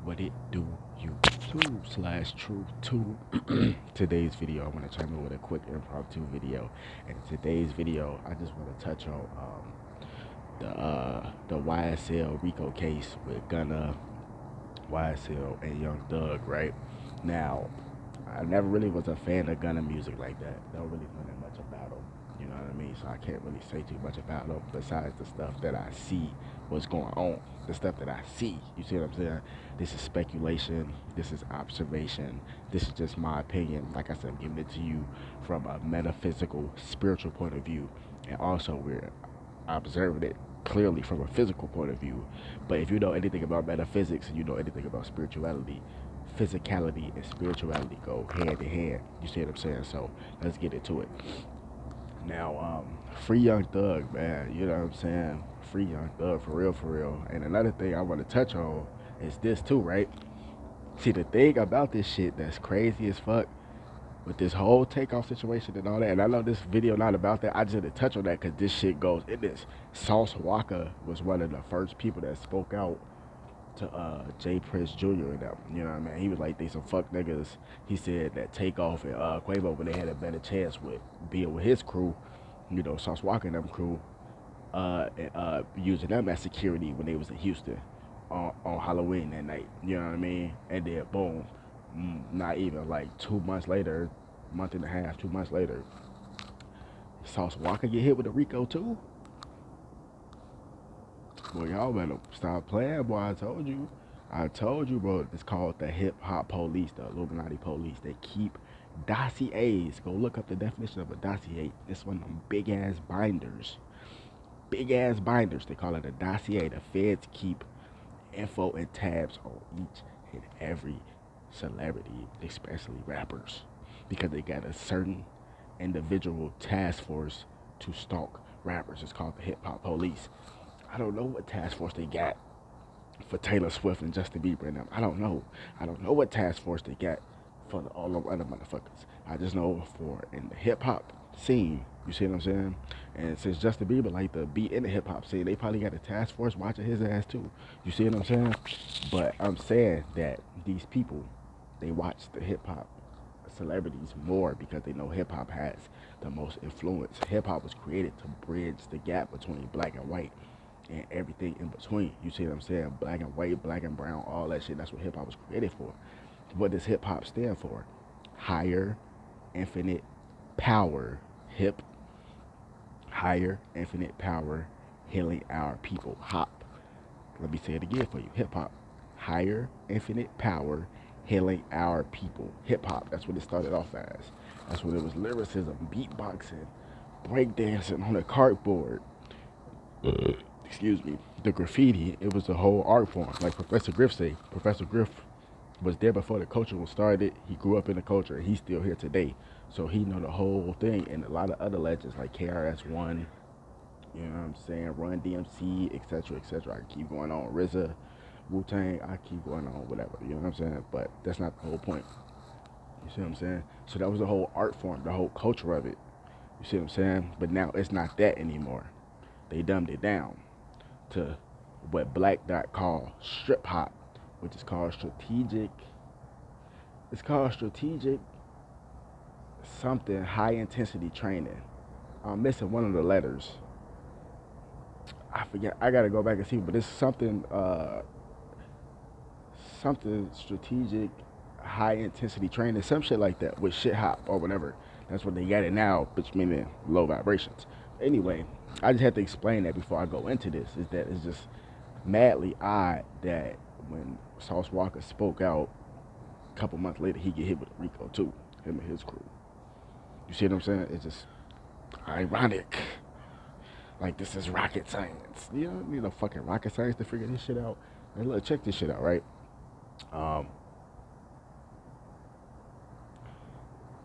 What it do, YouTube/Truth2. Today's video, I want to chime in with a quick impromptu video. And today's video, I just want to touch on the YSL Rico case with Gunna, YSL, and Young Thug. Right now, I never really was a fan of Gunna music like that. Don't really know that much about him. You know what I mean? So I can't really say too much about him besides the stuff that I see what's going on. The stuff that I see. You see what I'm saying? This is speculation. This is observation. This is just my opinion. Like I said, I'm giving it to you from a metaphysical, spiritual point of view. And also we're observing it clearly from a physical point of view. But if you know anything about metaphysics and you know anything about spirituality, physicality and spirituality go hand in hand. You see what I'm saying? So let's get into it. Now, free Young Thug, man. You know what I'm saying? Free Young Thug, for real, for real. And another thing I want to touch on is this too, right? See, the thing about this shit that's crazy as fuck with this whole takeoff situation and all that, and I know this video not about that. I just had to touch on that because this shit goes in this. Sauce Walker was one of the first people that spoke out to Jay Prince Jr. and them. You know what I mean? He was like, they some fuck niggas. He said that Takeoff and Quavo, when they had a better chance with being with his crew, you know, Sauce Walker and them crew, using them as security when they was in Houston on Halloween that night. You know what I mean? And then boom, not even like 2 months later, month and a half, 2 months later, Sauce Walker get hit with a Rico too. Boy, y'all better stop playing, boy. I told you, bro. It's called the hip hop police, the Illuminati police. They keep dossiers. Go look up the definition of a dossier. It's one of them big ass binders. Big ass binders. They call it a dossier. The feds keep info and tabs on each and every celebrity, especially rappers, because they got a certain individual task force to stalk rappers. It's called the hip hop police. I don't know what task force they got for Taylor Swift and Justin Bieber and them. I don't know. I don't know what task force they got for all the other motherfuckers. I just know for in the hip hop scene, you see what I'm saying? And since Justin Bieber like to be in the hip hop scene, they probably got a task force watching his ass too. You see what I'm saying? But I'm saying that these people, they watch the hip hop celebrities more because they know hip hop has the most influence. Hip hop was created to bridge the gap between black and white and everything in between. You see what I'm saying? Black and white, black and brown, all that shit. That's what hip hop was created for. What does hip hop stand for? Higher, infinite power. Hip, higher, infinite power, healing our people. Hop. Let me say it again for you. Hip hop. Higher, infinite power, healing our people. Hip hop. That's what it started off as. That's what it was. Lyricism, beatboxing, breakdancing on a cardboard. Excuse me, the graffiti, it was a whole art form. Like Professor Griff say, Professor Griff was there before the culture was started. He grew up in the culture and he's still here today. So he know the whole thing, and a lot of other legends like KRS-One, you know what I'm saying, Run DMC, etc., etc. I keep going on. RZA, Wu-Tang, I keep going on, whatever, you know what I'm saying? But that's not the whole point. You see what I'm saying? So that was the whole art form, the whole culture of it. You see what I'm saying? But now it's not that anymore. They dumbed it down to what Black Dot call strip hop, which is called strategic. It's called strategic something high intensity training. I'm missing one of the letters. I forget. I gotta go back and see, but it's something something strategic high intensity training, some shit like that with shit hop or whatever. That's what they got it now, which meaning low vibrations. Anyway, I just had to explain that before I go into this. Is that it's just madly odd that when Sauce Walker spoke out, a couple months later he get hit with a Rico too, him and his crew. You see what I'm saying? It's just ironic. Like this is rocket science. You don't need no fucking rocket science to figure this shit out. And look, check this shit out, right? Um,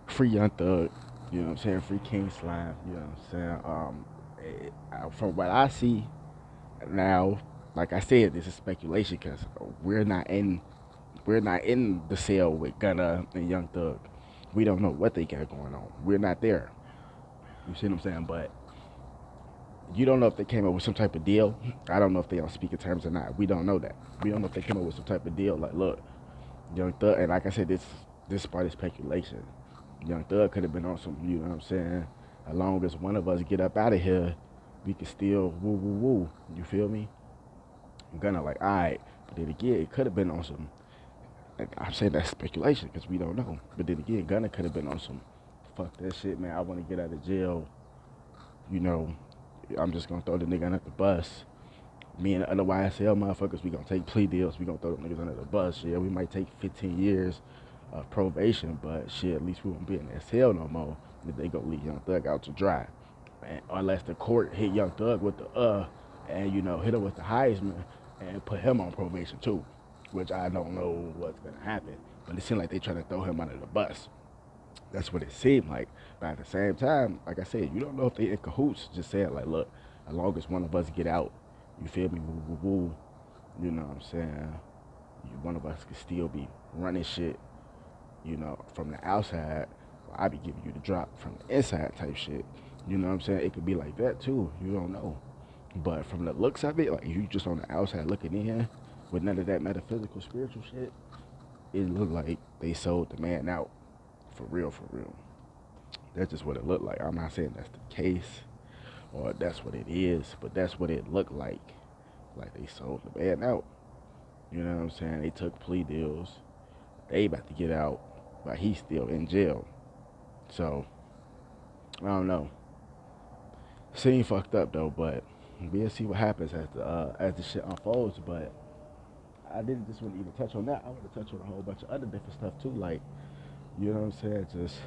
Free Young Thug, you know what I'm saying? Free King Slime, you know what I'm saying? From what I see now, like I said, this is speculation because we're not in we're not in the cell with Gunna and Young Thug. We don't know what they got going on. We're not there. You see what I'm saying? But You don't know if they came up with some type of deal. I don't know if they on speaking terms or not. We don't know that. We don't know if they came up with some type of deal. Like, look, Young Thug, and like I said, this part is speculation. Young Thug could have been on some, you know what I'm saying? As long as one of us get up out of here, we can still woo woo woo. You feel me? I'm gonna like, all right. But then again, it could have been on some. Like, I'm saying that's speculation because we don't know. But then again, Gunna could have been on some. Fuck that shit, man. I want to get out of jail. You know, I'm just gonna throw the nigga under the bus. Me and the other YSL motherfuckers, we gonna take plea deals. We gonna throw the niggas under the bus. Yeah, we might take 15 years of probation, but shit, at least we won't be in that cell no more. If they go leave Young Thug out to dry, and unless the court hit Young Thug with the and you know hit him with the Heisman and put him on probation too, which I don't know what's gonna happen. But it seemed like they trying to throw him under the bus. That's what it seemed like. But at the same time, like I said, you don't know if they in cahoots. Just saying like, look, as long as one of us get out, you feel me? Woo, woo, woo. You know what I'm saying? One of us could still be running shit, you know, from the outside. I be giving you the drop from the inside type shit. You know what I'm saying? It could be like that too. You don't know. But from the looks of it, like you just on the outside looking in with none of that metaphysical, spiritual shit, it looked like they sold the man out. For real, for real. That's just what it looked like. I'm not saying that's the case or that's what it is, but that's what it looked like. Like they sold the man out. You know what I'm saying? They took plea deals. They about to get out, but he's still in jail. So, I don't know. Scene fucked up though, but we'll see what happens as the shit unfolds. But I didn't just want to even touch on that. I want to touch on a whole bunch of other different stuff too. Like, you know what I'm saying? Just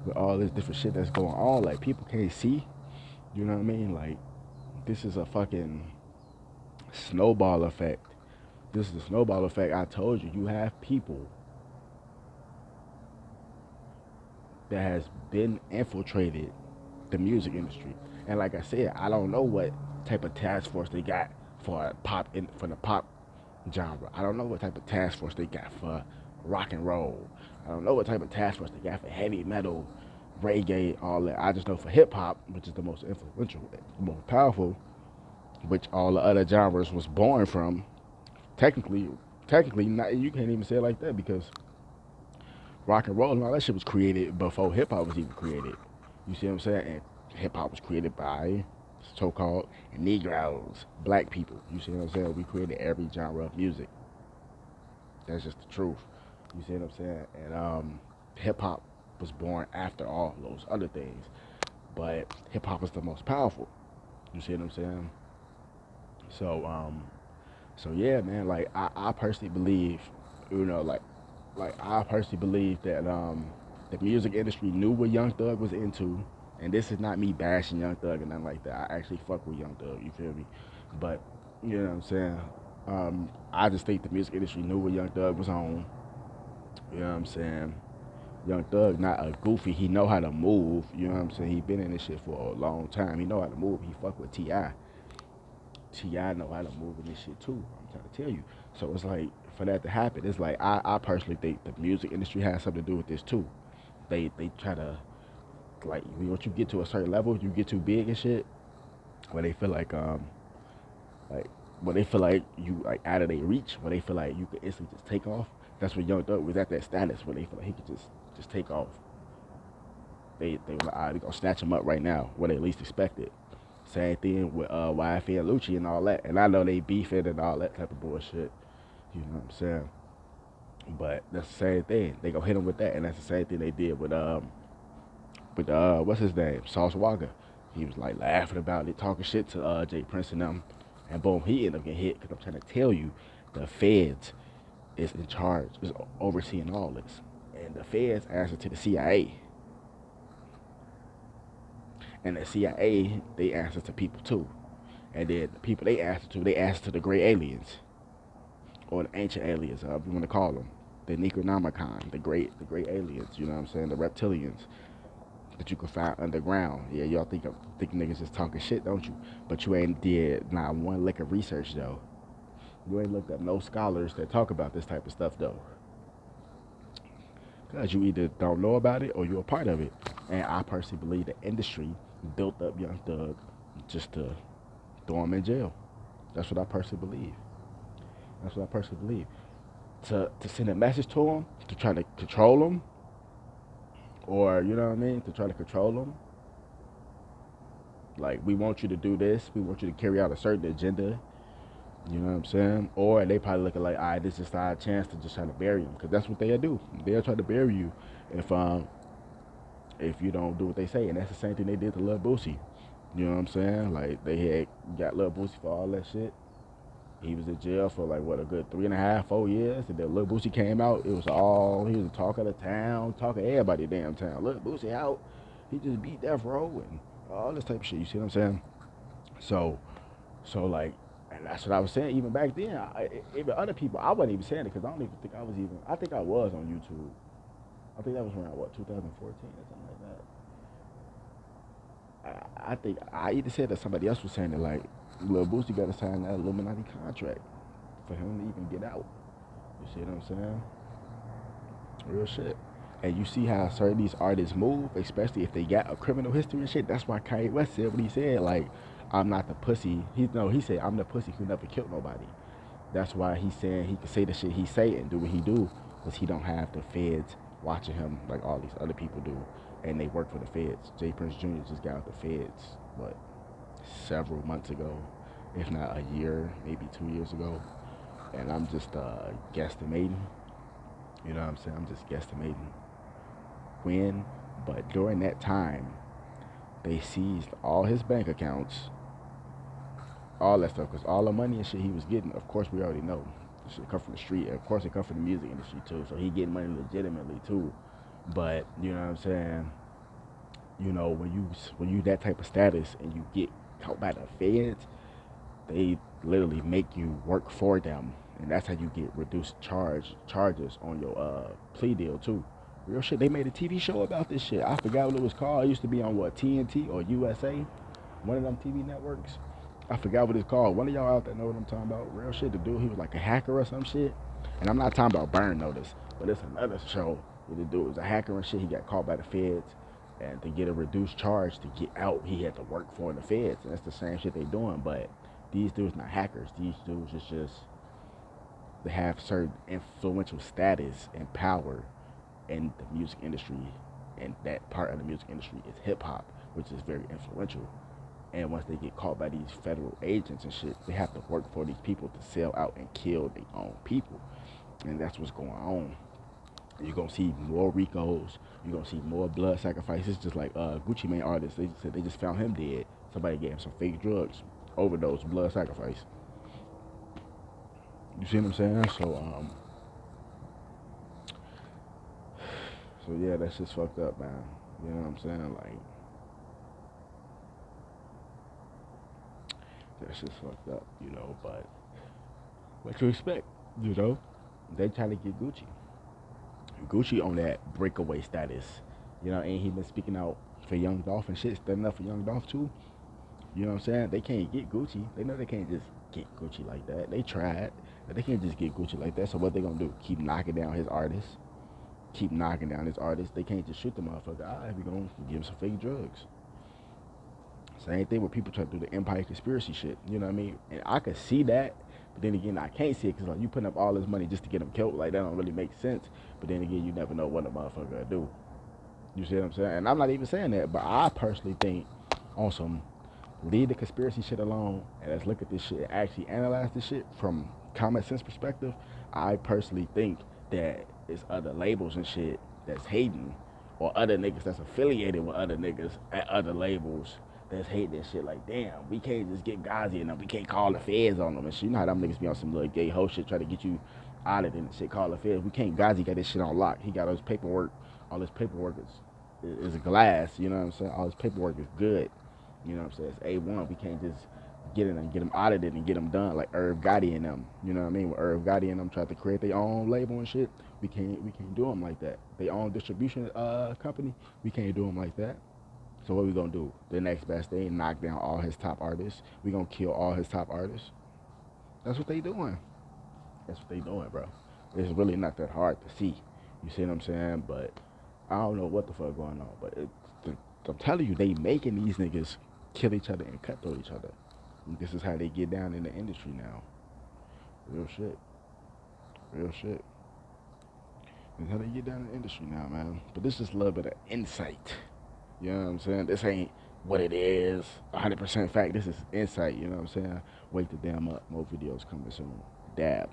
with all this different shit that's going on, like people can't see. You know what I mean? Like, this is a fucking snowball effect. This is a snowball effect. I told you, you have people that has been infiltrated the music industry. And like I said, I don't know what type of task force they got for for the pop genre. I don't know what type of task force they got for rock and roll. I don't know what type of task force they got for heavy metal, reggae, all that. I just know for hip hop, which is the most influential, the most powerful, which all the other genres was born from. Technically, not, you can't even say it like that because rock and roll and all that shit was created before hip hop was even created. You see what I'm saying? And hip hop was created by so-called Negroes, black people. You see what I'm saying? We created every genre of music. That's just the truth. You see what I'm saying? And hip hop was born after all those other things, but hip hop is the most powerful. You see what I'm saying? So yeah, man. Like I personally believe, you know, like I personally believe that the music industry knew what Young Thug was into, and this is not me bashing Young Thug and nothing like that. I actually fuck with Young Thug. You feel me? But you know what I'm saying? I just think the music industry knew what Young Thug was on. You know what I'm saying? Young Thug not a goofy. He know how to move. You know what I'm saying? He been in this shit for a long time. He know how to move. He fuck with Ti. Ti know how to move in this shit too. I'm trying to tell you. So it's like for that to happen, it's like I personally think the music industry has something to do with this too. They try to like once you get to a certain level, you get too big and shit, where they feel like when they feel like you like out of their reach, where they feel like you could instantly just take off. That's what Young Thug was at that status where they feel like he could just take off. They were like, all right, we gonna snatch him up right now, where they least expect it. Same thing with YFA and Lucci and all that. And I know they beefing and all that type of bullshit. You know what I'm saying? But that's the same thing. They gonna hit him with that, and that's the same thing they did with what's his name, Sauce Walker. He was like laughing about it, talking shit to Jay Prince and them, and boom, he ended up getting hit. Cause I'm trying to tell you, the feds is in charge, is overseeing all this, and the feds answer to the CIA, and the CIA they answer to people too, and then the people they answer to the gray aliens or the ancient aliens, however you want to call them, the Necronomicon, the great aliens. You know what I'm saying? The reptilians that you can find underground. Yeah, y'all think niggas just talking shit, don't you? But you ain't did not one lick of research though. You ain't looked up no scholars that talk about this type of stuff though. Cause you either don't know about it or you're a part of it. And I personally believe the industry built up Young Thug just to throw them in jail. That's what I personally believe. That's what I personally believe. To send a message to them, to try to control them, or you know what I mean, to try to control them. Like, we want you to do this. We want you to carry out a certain agenda. You know what I'm saying? Or they probably looking like, all right, this is our chance to just try to bury them, because that's what they'll do. They'll try to bury you if you don't do what they say, and that's the same thing they did to Lil Boosie. You know what I'm saying? Like, they had got Lil Boosie for all that shit. He was in jail for like what, a good 3.5, 4 years, and then Lil Boosie came out. It was all, he was the talk of the town, talk of everybody damn town. Lil Boosie out, he just beat Death Row and all this type of shit. You see what I'm saying? So, like, and that's what I was saying even back then. Even other people, I wasn't even saying it because I don't even think I was even. I think I was on YouTube. I think that was around what, 2014 or something like that. I think I either said that somebody else was saying it, like Lil Boosie got to sign that Illuminati contract for him to even get out. You see what I'm saying? Real shit. And you see how certain these artists move, especially if they got a criminal history and shit. That's why Kanye West said what he said. Like, I'm not the pussy. He said I'm the pussy who never killed nobody. That's why he's saying he can say the shit he say and do what he do, because he don't have the feds watching him like all these other people do, and they work for the feds. Jay Prince Jr. just got out the feds, what, several months ago, if not a year, maybe 2 years ago, and I'm just guesstimating. You know what I'm saying? I'm just guesstimating when, but during that time, they seized all his bank accounts, all that stuff, because all the money and shit he was getting, of course, we already know. It should come from the street. Of course, it come from the music industry, too. So he getting money legitimately, too. But, you know what I'm saying? You know, when you that type of status and you get caught by the feds, they literally make you work for them. And that's how you get reduced charges on your plea deal, too. Real shit. They made a TV show about this shit. I forgot what it was called. It used to be on, what, TNT or USA? One of them TV networks. I forgot what it's called. One of y'all out there know what I'm talking about. Real shit. The dude, he was like a hacker or some shit. And I'm not talking about Burn Notice, but it's another show where the dude was a hacker and shit. He got caught by the feds. And to get a reduced charge to get out, he had to work for the feds. And that's the same shit they doing. But these dudes not hackers. These dudes is just, they have certain influential status and power in the music industry. And that part of the music industry is hip hop, which is very influential. And once they get caught by these federal agents and shit, they have to work for these people to sell out and kill their own people. And that's what's going on. You're gonna see more Ricos. You're gonna see more blood sacrifices. Just like Gucci Mane artists, they said they just found him dead. Somebody gave him some fake drugs, overdose, blood sacrifice. You see what I'm saying? So yeah, that's just fucked up, man. You know what I'm saying? Like, that's just fucked up, you know. But what you expect, you know? They trying to get Gucci. Gucci on that breakaway status, you know, and he been speaking out for Young Dolph and shit, standing up for Young Dolph too. You know what I'm saying? They can't get Gucci. They know they can't just get Gucci like that. They tried, but they can't just get Gucci like that. So what they gonna do? Keep knocking down his artists. Keep knocking down his artists. They can't just shoot the motherfucker. We gonna give him some fake drugs. Same thing with people trying to do the Empire conspiracy shit. You know what I mean? And I could see that, but then again, I can't see it because like you putting up all this money just to get him killed. Like that don't really make sense. But then again, you never know what a motherfucker will do. You see what I'm saying? And I'm not even saying that, but I personally think on some leave the conspiracy shit alone and let's look at this shit and actually analyze this shit from common sense perspective. I personally think that it's other labels and shit that's hating, or other niggas that's affiliated with other niggas at other labels that's hating this shit. Like, damn, we can't just get Ghazi and them. We can't call the feds on them and shit. You know how them niggas be on some little gay hoe shit, try to get you out of it and shit, call the feds. We can't. Ghazi got this shit on lock. He got all his paperwork. All his paperwork is glass. You know what I'm saying? All his paperwork is good. You know what I'm saying? It's A1. We can't just get in and get them audited and get them done like Irv Gotti and them. You know what I mean? When Irv Gotti and them tried to create their own label and shit, we can't do them like that. Their own distribution company, we can't do them like that. So what we gonna do? The next best thing, knock down all his top artists. We gonna kill all his top artists. That's what they doing. That's what they doing, bro. It's really not that hard to see. You see what I'm saying? But I don't know what the fuck going on. But I'm telling you, they making these niggas kill each other and cutthroat each other. And this is how they get down in the industry now. Real shit. Real shit. This is how they get down in the industry now, man. But this is just a little bit of insight. You know what I'm saying? This ain't what it is, 100% fact. This is insight, you know what I'm saying? Wake the damn up. More videos coming soon. Dab.